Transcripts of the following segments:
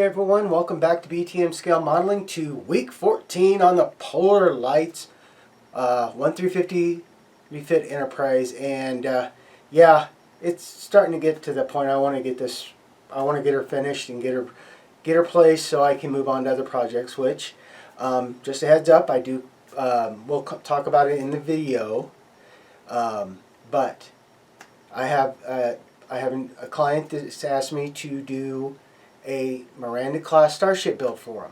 everyone, welcome back to BTM Scale Modeling to week 14 on the Polar Lights 1350 refit Enterprise. And yeah, it's starting to get to the point I want to get this, I want to get her finished and get her placed so I can move on to other projects, which just a heads up, I do, we'll talk about it in the video, but I have a client that's asked me to do a Miranda class starship build for him.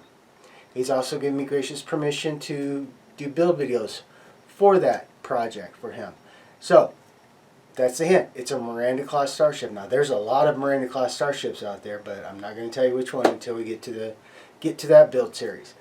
He's also given me gracious permission to do build videos for that project for him. So that's the hint. It's a Miranda class starship. Now there's a lot of Miranda class starships out there, but I'm not going to tell you which one until we get to that build series.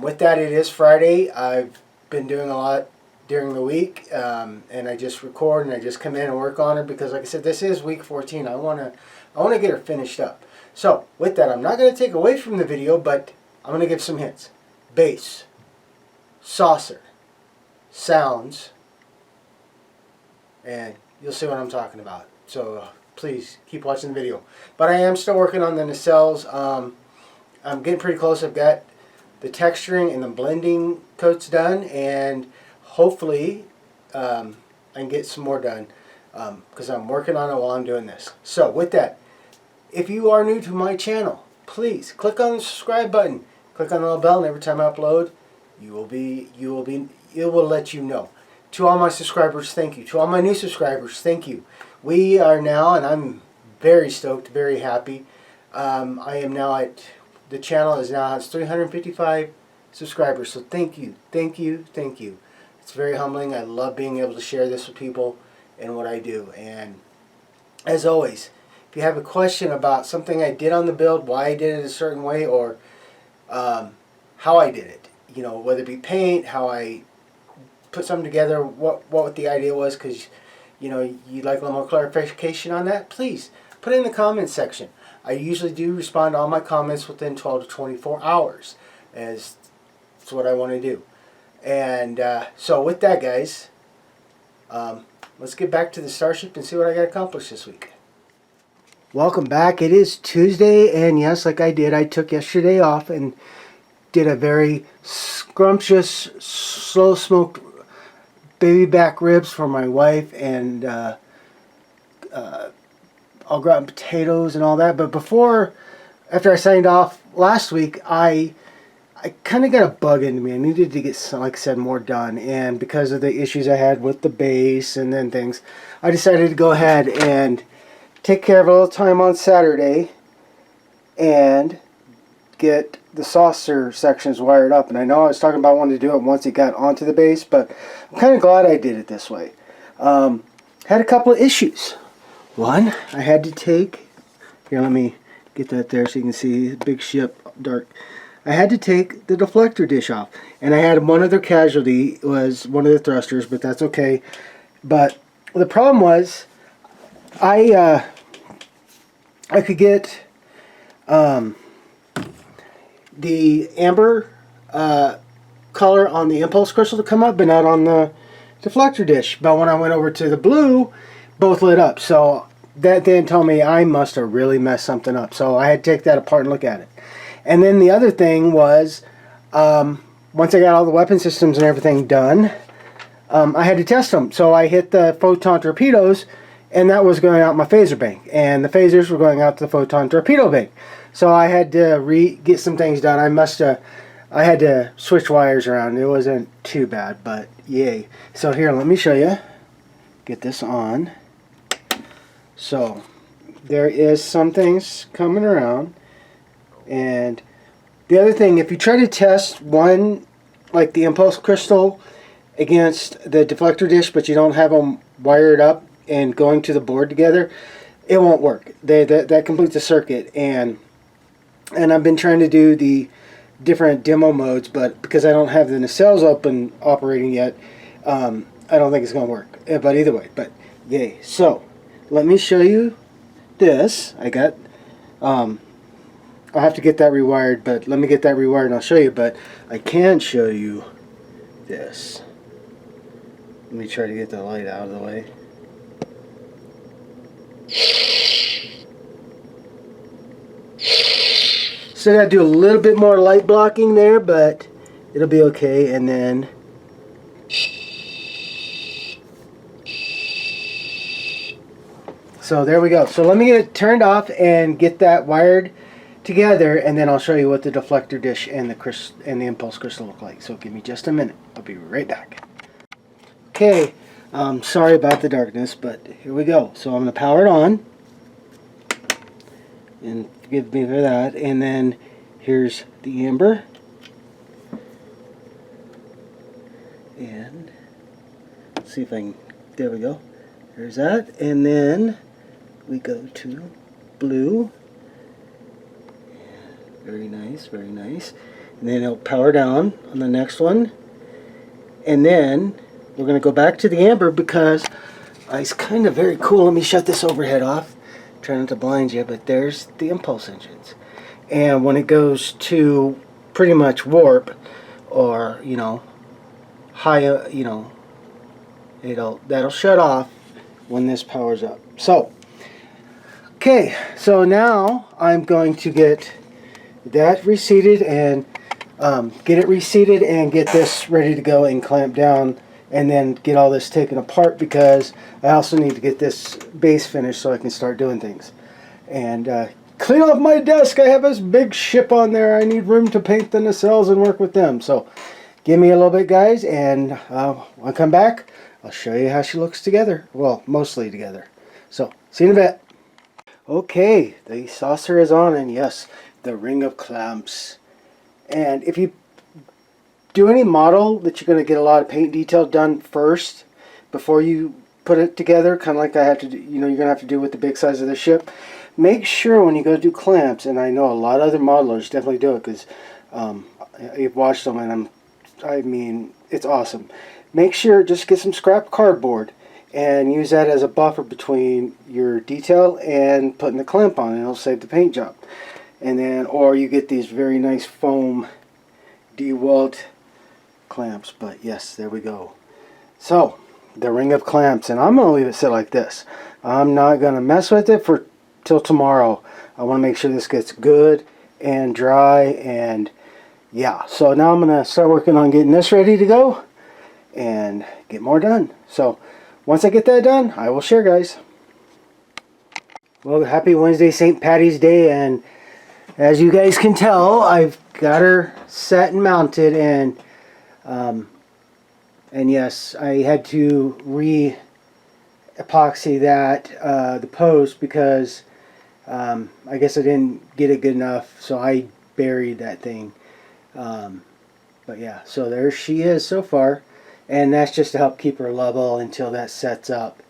With that, it is Friday. I've been doing a lot during the week, and I just record and I just come in and work on her because, like I said, this is week 14. I want to get her finished up. So with that, I'm not going to take away from the video, but I'm going to give some hints. Base, saucer, sounds, and you'll see what I'm talking about. So please keep watching the video. But I am still working on the nacelles. I'm getting pretty close. I've got the texturing and the blending coats done, and hopefully I can get some more done because I'm working on it while I'm doing this. So with that, if you are new to my channel, please click on the subscribe button, click on the little bell, and every time I upload, it will let you know. To all my subscribers, thank you. To all my new subscribers, thank you. We are now, and I'm very stoked, very happy. I am now at, the channel is now has 355 subscribers. So thank you, thank you, thank you. It's very humbling. I love being able to share this with people and what I do. And as always, if you have a question about something I did on the build, why I did it a certain way, or how I did it, you know, whether it be paint, how I put something together, what the idea was, because you know you'd like a little more clarification on that, please put it in the comments section. I usually do respond to all my comments within 12 to 24 hours, as that's what I want to do. And so with that, guys, let's get back to the starship and see what I got accomplished this week. Welcome back. It is Tuesday, and yes, like I did, I took yesterday off and did a very scrumptious, slow-smoked baby back ribs for my wife, and I'll grab potatoes and all that. But after I signed off last week, I kind of got a bug into me. I needed to get, like I said, more done. And because of the issues I had with the base and then things, I decided to go ahead and take care of a little time on Saturday and get the saucer sections wired up. And I know I was talking about wanting to do it once it got onto the base, but I'm kind of glad I did it this way. Had a couple of issues. One, I had to take, here, let me get that there so you can see the big ship, dark. I had to take the deflector dish off, and I had one other casualty. It was one of the thrusters, but that's okay. But the problem was, I could get the amber color on the impulse crystal to come up, but not on the deflector dish. But when I went over to the blue, both lit up. So that then told me I must have really messed something up. So I had to take that apart and look at it. And then the other thing was, once I got all the weapon systems and everything done, I had to test them. So I hit the photon torpedoes, and that was going out my phaser bank. And the phasers were going out to the photon torpedo bank. So I had to get some things done. I had to switch wires around. It wasn't too bad, but yay. So here, let me show you. Get this on. So there is some things coming around. And the other thing, if you try to test one, like the impulse crystal against the deflector dish, but you don't have them wired up and going to the board together, it won't work. That completes the circuit. And I've been trying to do the different demo modes, but because I don't have the nacelles open operating yet, I don't think it's going to work. But either way, but yay. So let me show you this. I got I'll have to get that rewired, but let me get that rewired and I'll show you. But I can show you this. Let me try to get the light out of the way. Still got to do a little bit more light blocking there, but it'll be okay. And then so there we go. So let me get it turned off and get that wired together, and then I'll show you what the deflector dish and the impulse crystal look like. So give me just a minute. I'll be right back. Okay, sorry about the darkness, but here we go. So I'm going to power it on, and forgive me for that. And then here's the amber, and let's see if I can. There we go. There's that, and then we go to blue. Very nice, very nice. And then it'll power down on the next one. And then we're going to go back to the amber because it's kind of very cool. Let me shut this overhead off. Try not to blind you, but there's the impulse engines. And when it goes to pretty much warp, or high, that'll shut off when this powers up. So, okay, so now I'm going to get that reseated and get it reseated and get this ready to go and clamp down, and then get all this taken apart because I also need to get this base finished so I can start doing things. And clean off my desk. I have this big ship on there. I need room to paint the nacelles and work with them. So give me a little bit, guys, and when I come back, I'll show you how she looks together. Well, mostly together. So see you in a bit. Okay, the saucer is on, and yes, the ring of clamps. And if you do any model that you're going to get a lot of paint detail done first before you put it together, kind of like I have to do, you're going to have to do with the big size of the ship, make sure when you go to do clamps, and I know a lot of other modelers definitely do it because I've watched them, and I mean, it's awesome. Make sure, just get some scrap cardboard and use that as a buffer between your detail and putting the clamp on, and it'll save the paint job. And then, or you get these very nice foam DeWalt clamps. But yes, there we go. So the ring of clamps, and I'm gonna leave it sit like this. I'm not gonna mess with it for till tomorrow. I want to make sure this gets good and dry, and yeah. So now I'm gonna start working on getting this ready to go and get more done. So once I get that done, I will share, guys. Well, happy Wednesday, St. Patty's Day, and as you guys can tell, I've got her set and mounted, and yes, I had to re-epoxy that the post because I guess I didn't get it good enough, so I buried that thing. But yeah, so there she is so far, and that's just to help keep her level until that sets up.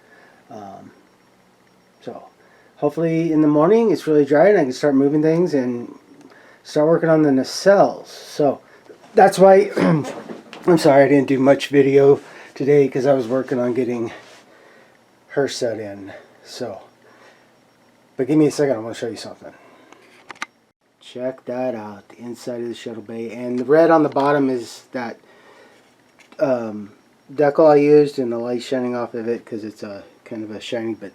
So hopefully in the morning it's really dry and I can start moving things and start working on the nacelles. So that's why I'm sorry I didn't do much video today because I was working on getting her set in. So, but give me a second, I want to show you something. Check that out, the inside of the Shuttle Bay, and the red on the bottom is that decal I used, and the light shining off of it because it's a kind of a shiny. But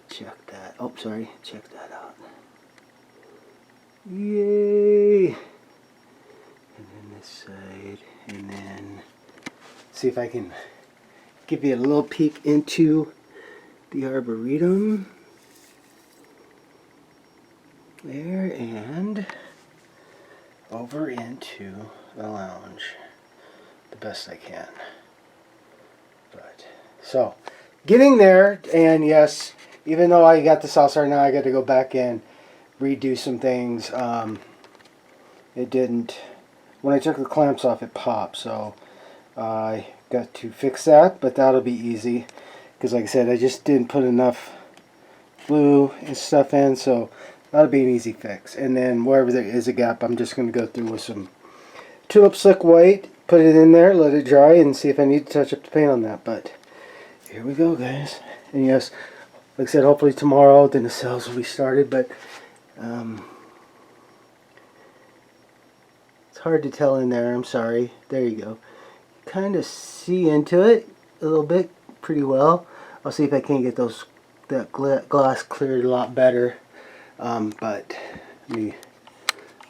check that. Oh, sorry. Check that out. Yay! And then this side, and then see if I can give you a little peek into the arboretum. There, and over into the lounge the best I can. But so getting there, and yes, even though I got the saucer now, I got to go back and redo some things. It didn't, when I took the clamps off, it popped, so I got to fix that, but that'll be easy because like I said, I just didn't put enough glue and stuff in, so that'll be an easy fix. And then wherever there is a gap, I'm just going to go through with some Tulip Slick White, put it in there, let it dry, and see if I need to touch up the paint on that. But here we go, guys. And yes, like I said, hopefully tomorrow the nacelles will be started, but it's hard to tell in there. I'm sorry. There you go. Kind of see into it a little bit pretty well. I'll see if I can get that glass cleared a lot better. But let me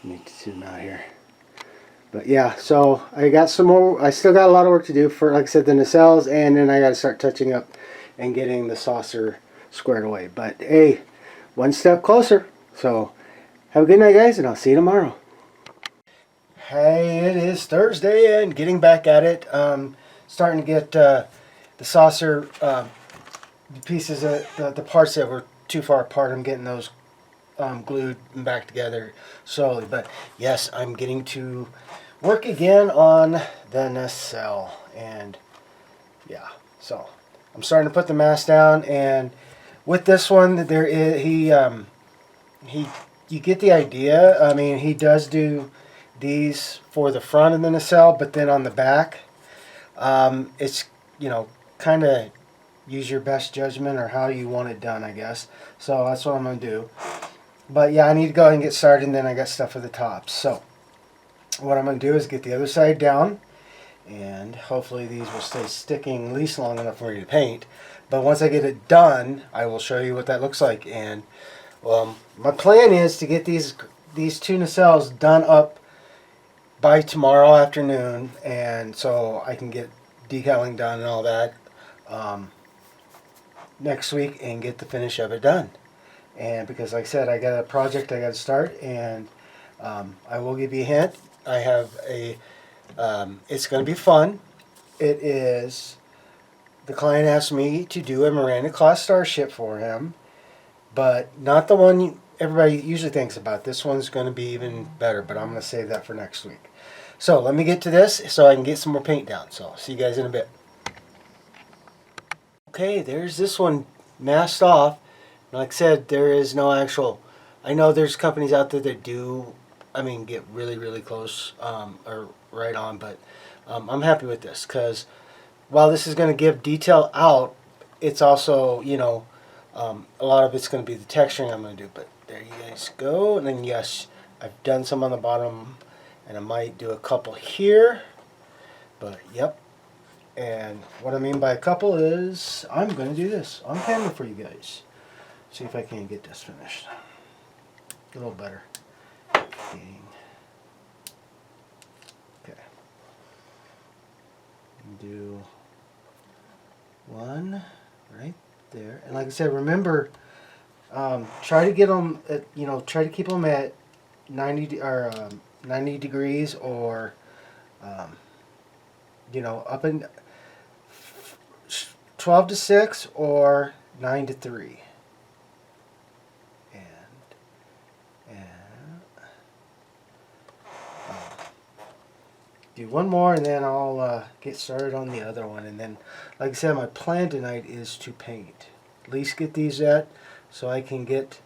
Need to zoom out here. But yeah, so I got some more. I still got a lot of work to do for, like I said, the nacelles, and then I got to start touching up and getting the saucer squared away. But hey, one step closer. So have a good night, guys, and I'll see you tomorrow. Hey, it is Thursday and getting back at it. Starting to get the saucer the pieces, the parts that were too far apart. I'm getting those glued and back together slowly. But yes, I'm getting to work again on the nacelle, and yeah, so I'm starting to put the mast down. And with this one, there is he you get the idea. I mean, he does do these for the front of the nacelle, but then on the back, it's, you know, kind of use your best judgment or how you want it done, I guess. So that's what I'm going to do. But yeah, I need to go ahead and get started, and then I got stuff for the tops. So what I'm going to do is get the other side down, and hopefully these will stay sticking at least long enough for me to paint. But once I get it done, I will show you what that looks like. And my plan is to get these two nacelles done up by tomorrow afternoon, and so I can get decaling done and all that next week and get the finish of it done. And because, like I said, I got a project I got to start, and I will give you a hint. I have a it's going to be fun. It is, the client asked me to do a Miranda class starship for him, but not the one everybody usually thinks about. This one's going to be even better, but I'm going to save that for next week. So let me get to this so I can get some more paint down. So I'll see you guys in a bit. Okay, there's this one masked off. Like I said, there is no actual, I know there's companies out there that do, I mean, get really, really close or right on, but I'm happy with this, because while this is going to give detail out, it's also, you know, a lot of it's going to be the texturing I'm going to do. But there you guys go. And then yes, I've done some on the bottom, and I might do a couple here, but yep. And what I mean by a couple is I'm going to do this on camera for you guys. See if I can get this finished a little better. Okay. Do one right there, and like I said, remember, try to get them at, you know, try to keep them at 90 degrees, or you know, up in 12 to 6 or 9 to 3. Do one more, and then I'll get started on the other one. And then, like I said, my plan tonight is to paint. At least get these at, so I can get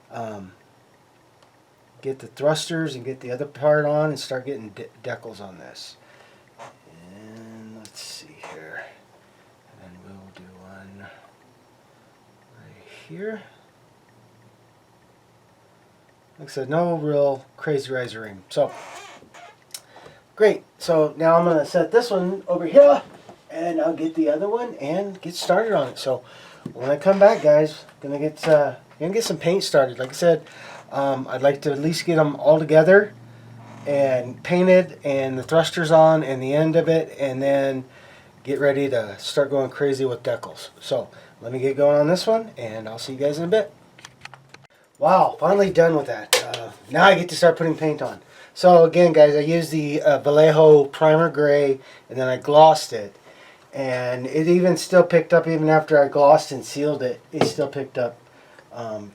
the thrusters and get the other part on and start getting decals on this. And let's see here. And then we'll do one right here. Like I said, no real crazy rising. So great. So now I'm going to set this one over here, and I'll get the other one and get started on it. So when I come back, guys, gonna get some paint started. Like I said, I'd like to at least get them all together and painted, and the thrusters on and the end of it, and then get ready to start going crazy with decals. So let me get going on this one, and I'll see you guys in a bit. Wow, finally done with that. Now I get to start putting paint on. So again, guys, I used the Vallejo primer gray, and then I glossed it, and it even still picked up, even after I glossed and sealed it, it still picked up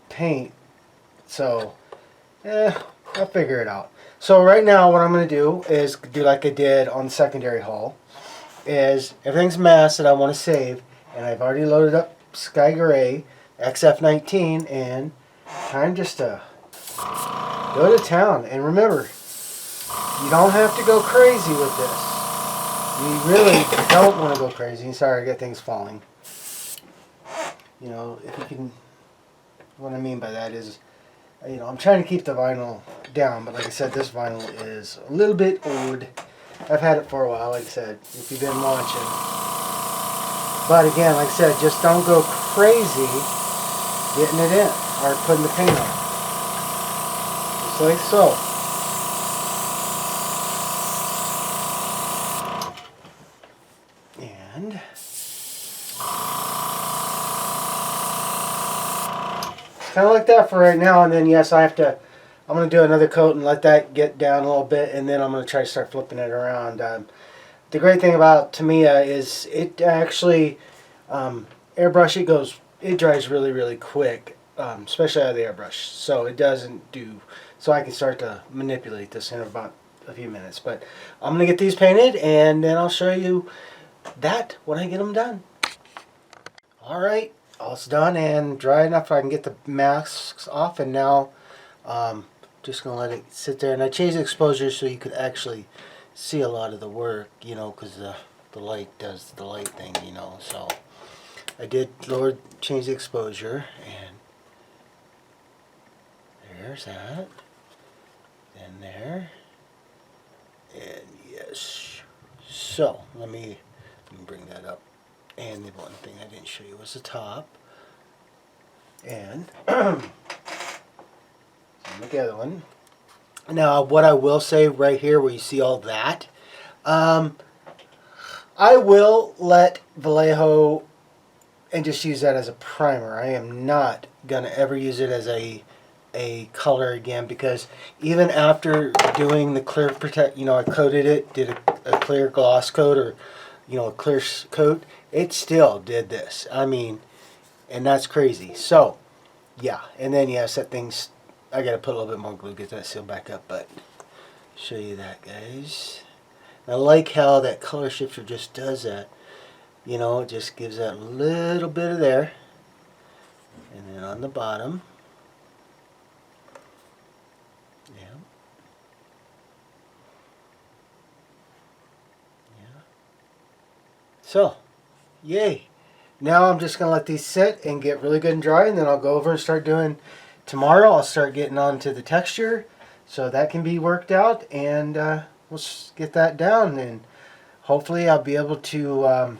paint. So I'll figure it out. So right now what I'm going to do is do like I did on the secondary hull, is everything's masked that I want to save, and I've already loaded up Sky Gray XF19, and time just to go to town. And remember, you don't have to go crazy with this. You really don't want to go crazy. Sorry, I got things falling. You know, if you can, what I mean by that is, you know, I'm trying to keep the vinyl down, but like I said, this vinyl is a little bit old. I've had it for a while, like I said, if you've been watching. But again, like I said, just don't go crazy getting it in, or putting the paint on. Just like so. kind of like that for right now. And then yes, I'm going to do another coat and let that get down a little bit, and then I'm going to try to start flipping it around. The great thing about Tamiya is it actually airbrush. It dries really, really quick, especially out of the airbrush. So it doesn't do. So I can start to manipulate this in about a few minutes. But I'm going to get these painted, and then I'll show you that when I get them done. All right, all's done and dry enough I can get the masks off, and now just gonna let it sit there. And I changed the exposure so you could actually see a lot of the work, you know, because the light does the light thing, you know. So I did change the exposure, and there's that, and there, and yes. So let me bring that up. And the one thing I didn't show you was the top. And the other one. Now, what I will say right here, where you see all that, I will let Vallejo and just use that as a primer. I am not gonna ever use it as a color again, because even after doing the clear protect, you know, I coated it, did a clear gloss coat, or you know, a clear coat, it still did this. I mean, and that's crazy. So, yeah. And then, yes, that thing's, I got to put a little bit more glue, get that sealed back up, but show you that, guys. I like how that color shifter just does that. You know, it just gives that little bit of there. And then on the bottom. Yeah. So, yay. Now I'm just going to let these sit and get really good and dry, and then I'll go over and start doing, tomorrow I'll start getting on to the texture, so that can be worked out, and we'll get that down, and hopefully I'll be able to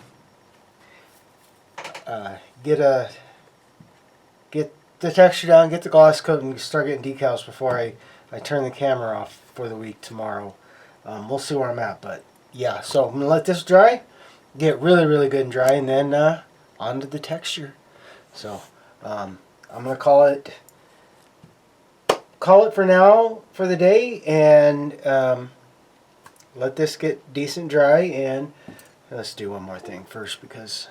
get the texture down, get the gloss coat, and start getting decals before I turn the camera off for the week tomorrow. We'll see where I'm at, but yeah, so I'm going to let this dry, get really, really good and dry, and then onto the texture. So I'm going to call it for now for the day, and let this get decent dry. And let's do one more thing first, because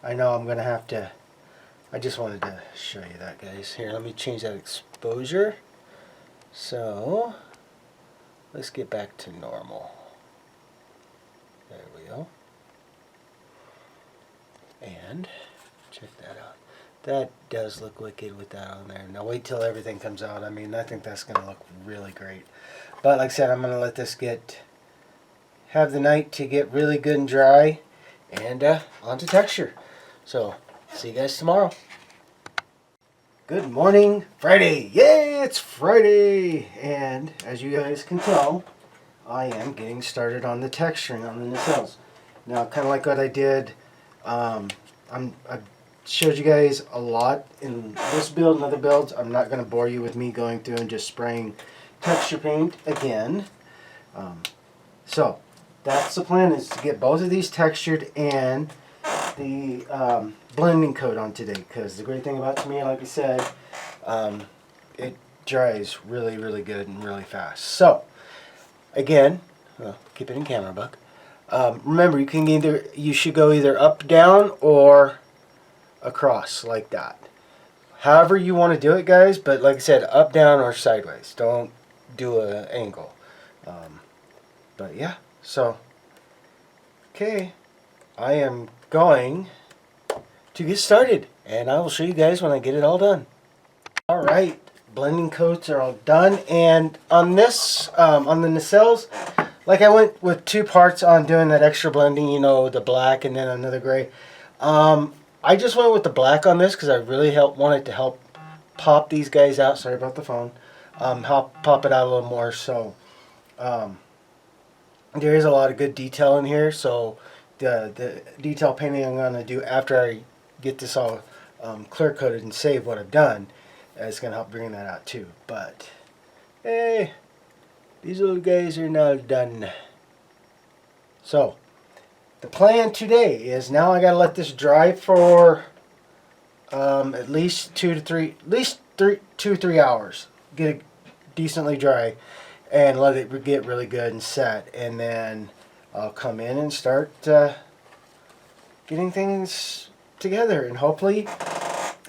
I know I'm going to have to, I just wanted to show you that, guys. Here, let me change that exposure. So let's get back to normal. There we go. And check that out. That does look wicked with that on there. Now wait till everything comes out. I mean, I think that's going to look really great. But like I said, I'm going to let this have the night to get really good and dry, and onto texture. So see you guys tomorrow. Good morning, Friday. Yay, it's Friday. And as you guys can tell, I am getting started on the texturing on the nacelles. Now, kind of like what I did, I showed you guys a lot in this build and other builds. I'm not going to bore you with me going through and just spraying texture paint again. So that's the plan, is to get both of these textured and the blending coat on today, because the great thing about Tamiya, like I said, it dries really, really good and really fast. So again, keep it in camera, Buck. Remember, you should go either up, down, or across like that. However you want to do it, guys. But like I said, up, down, or sideways. Don't do an angle. But yeah, so okay, I am going to get started, and I will show you guys when I get it all done. All right, blending coats are all done, and on this, on the nacelles, like I went with two parts on doing that extra blending, you know, the black and then another gray. I just went with the black on this because I really wanted to help pop these guys out. Sorry about the phone. Help pop it out a little more. So there is a lot of good detail in here. So the detail painting I'm going to do after I get this all clear coated and save what I've done is going to help bring that out too. But hey, these little guys are now done. So the plan today is, now I got to let this dry for at least 2 to 3 hours. Get it decently dry and let it get really good and set. And then I'll come in and start getting things together. And hopefully,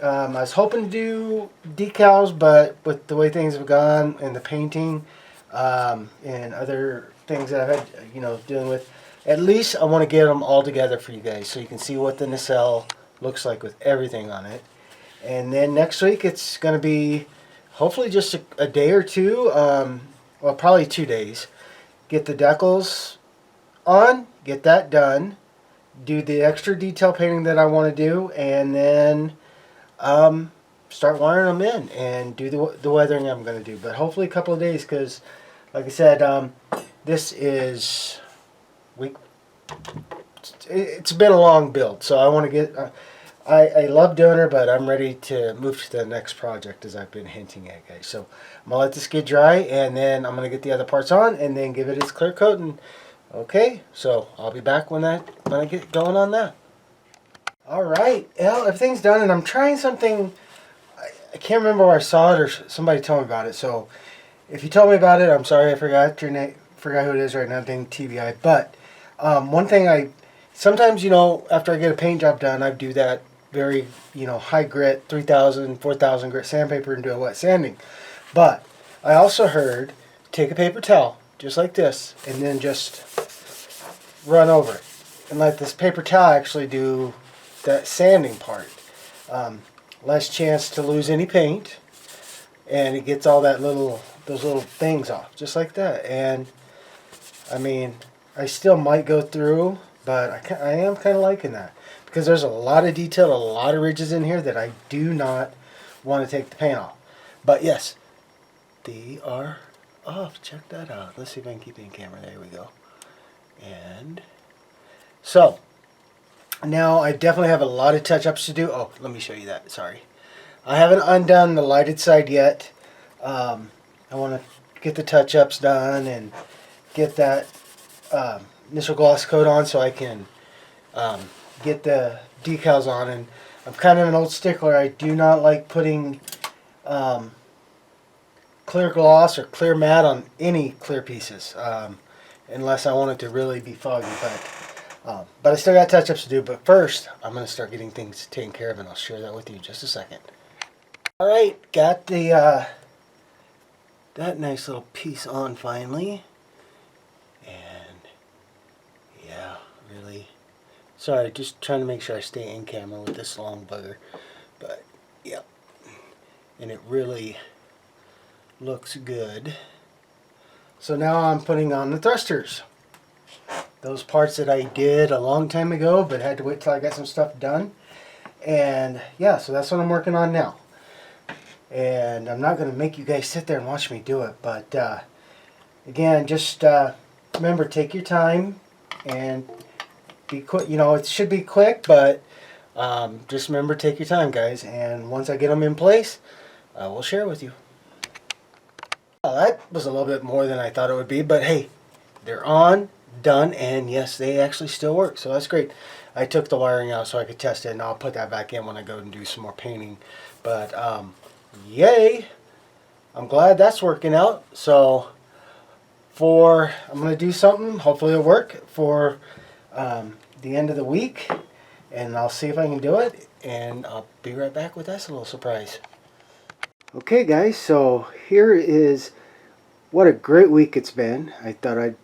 I was hoping to do decals, but with the way things have gone and the painting and other things that I've had, dealing with, at least I want to get them all together for you guys so you can see what the nacelle looks like with everything on it. And then next week it's going to be hopefully just a day or two, well, probably 2 days. Get the decals on, get that done, do the extra detail painting that I want to do, and then start wiring them in and do the weathering I'm going to do. But hopefully a couple of days, because like I said, this is it's been a long build, so I want to get I love doing her, but I'm ready to move to the next project, as I've been hinting at, guys. So I'm gonna let this get dry, and then I'm gonna get the other parts on, and then give it its clear coat. And okay, so I'll be back when I get going on that. All right, well, everything's done, and I'm trying something. I can't remember where I saw it, or somebody told me about it. So if you told me about it, I'm sorry, I forgot your name, forgot who it is right now. Dang, T.B.I. But one thing sometimes, after I get a paint job done, I do that very, high grit, 3,000, 4,000 grit sandpaper and do a wet sanding. But I also heard take a paper towel, just like this, and then just run over it. And let this paper towel actually do that sanding part. Less chance to lose any paint, and it gets all those little things off, just like that. And I mean, I still might go through, but I am kind of liking that, because there's a lot of detail, a lot of ridges in here that I do not want to take the paint off. But yes, they are off. Check that out. Let's see if I can keep it in camera. There we go. And so now I definitely have a lot of touch-ups to do. Oh, let me show you that. Sorry. I haven't undone the lighted side yet. I want to get the touch-ups done and get that initial gloss coat on so I can get the decals on. And I'm kind of an old stickler. I do not like putting clear gloss or clear matte on any clear pieces unless I want it to really be foggy. But I still got touch-ups to do. But first, I'm going to start getting things taken care of, and I'll share that with you in just a second. All right, got the that nice little piece on finally. And yeah, really sorry, just trying to make sure I stay in camera with this long bugger. But yeah, and it really looks good. So now I'm putting on the thrusters. Those parts that I did a long time ago, but had to wait till I got some stuff done. And yeah, so that's what I'm working on now. And I'm not going to make you guys sit there and watch me do it, but again, just remember, take your time and be quick. It should be quick, but just remember, take your time, guys. And once I get them in place, I will share with you. Well, that was a little bit more than I thought it would be, but hey, they're on, done, and yes, they actually still work, so that's great. I took the wiring out so I could test it, and I'll put that back in when I go and do some more painting. But yay, I'm glad that's working out. So I'm going to do something, hopefully it'll work for the end of the week, and I'll see if I can do it, and I'll be right back with that little surprise. Okay guys, so here is what a great week it's been. I thought I'd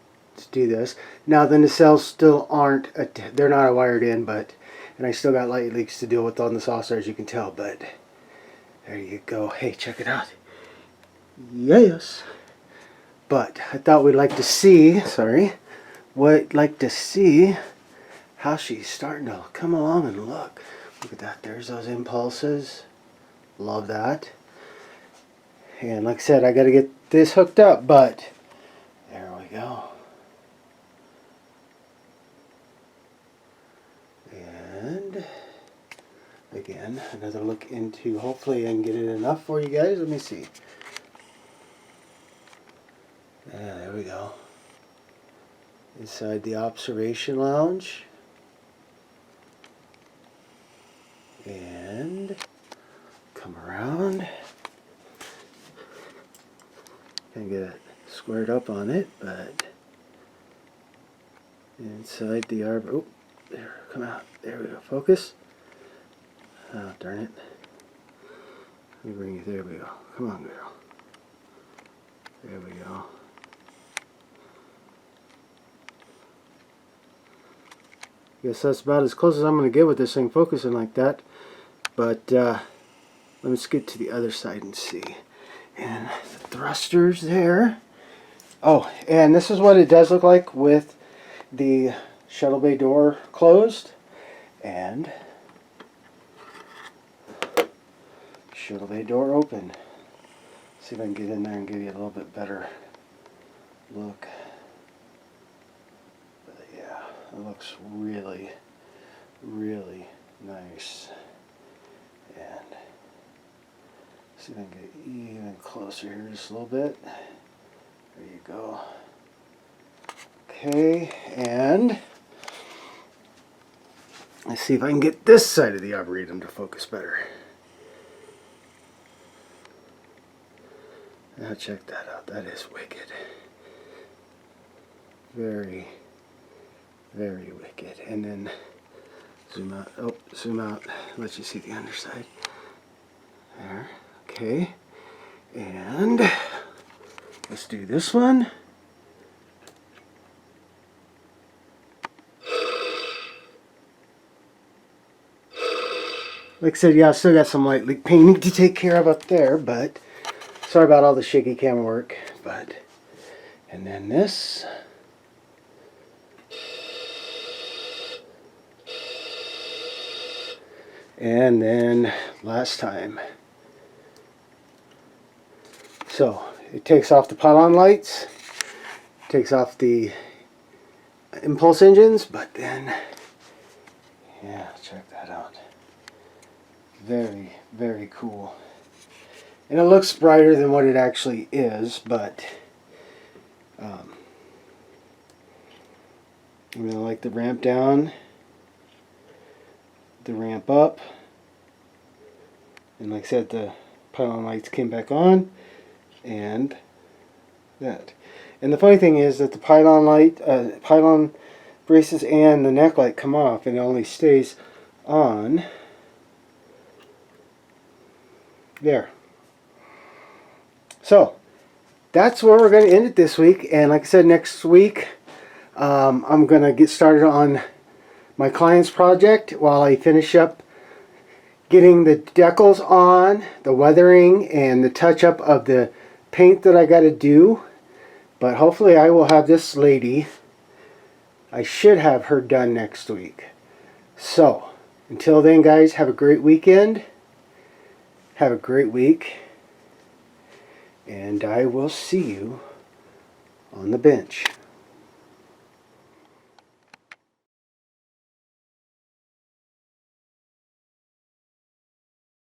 do this. Now the nacelles still aren't, they're not wired in, and I still got light leaks to deal with on the saucer, as you can tell, but there you go. Hey, check it out. Yes. But I thought we'd like to see, how she's starting to come along, and look at that. There's those impulses. Love that. And like I said, I got to get this hooked up, but there we go. And again, another look into, hopefully I can get it enough for you guys. Let me see. There we go. Inside the observation lounge. And to get it squared up on it, but inside the arbor. Oh, there, come out. There we go. Focus. Oh, darn it. Let me bring you. There we go. Come on, girl. There we go. Guess that's about as close as I'm going to get with this thing focusing like that. But let's get to the other side and see. And the thrusters there. Oh, and this is what it does look like with the shuttle bay door closed. And shuttle bay door open. See if I can get in there and give you a little bit better look. But yeah, it looks really, really nice. And see if I can get even closer here just a little bit. There you go. Okay, and let's see if I can get this side of the arboretum to focus better. Now check that out. That is wicked. Very, very wicked. And then zoom out. Oh, zoom out. Let you see the underside. There. Okay. And let's do this one. Like I said, yeah, I still got some light leak painting to take care of up there, but sorry about all the shaky camera work. But and then this. And then last time. So it takes off the pylon lights, takes off the impulse engines, but then, yeah, check that out. Very, very cool. And it looks brighter than what it actually is, but I really like the ramp down, the ramp up, and like I said, the pylon lights came back on, and that. And the funny thing is that the pylon braces and the neck light come off, and it only stays on there. So that's where we're going to end it this week. And like I said, next week I'm going to get started on my client's project while I finish up getting the decals on, the weathering, and the touch-up of the paint that I got to do. But hopefully I will have this lady, I should have her done next week. So, until then guys, have a great weekend. Have a great week. And I will see you on the bench.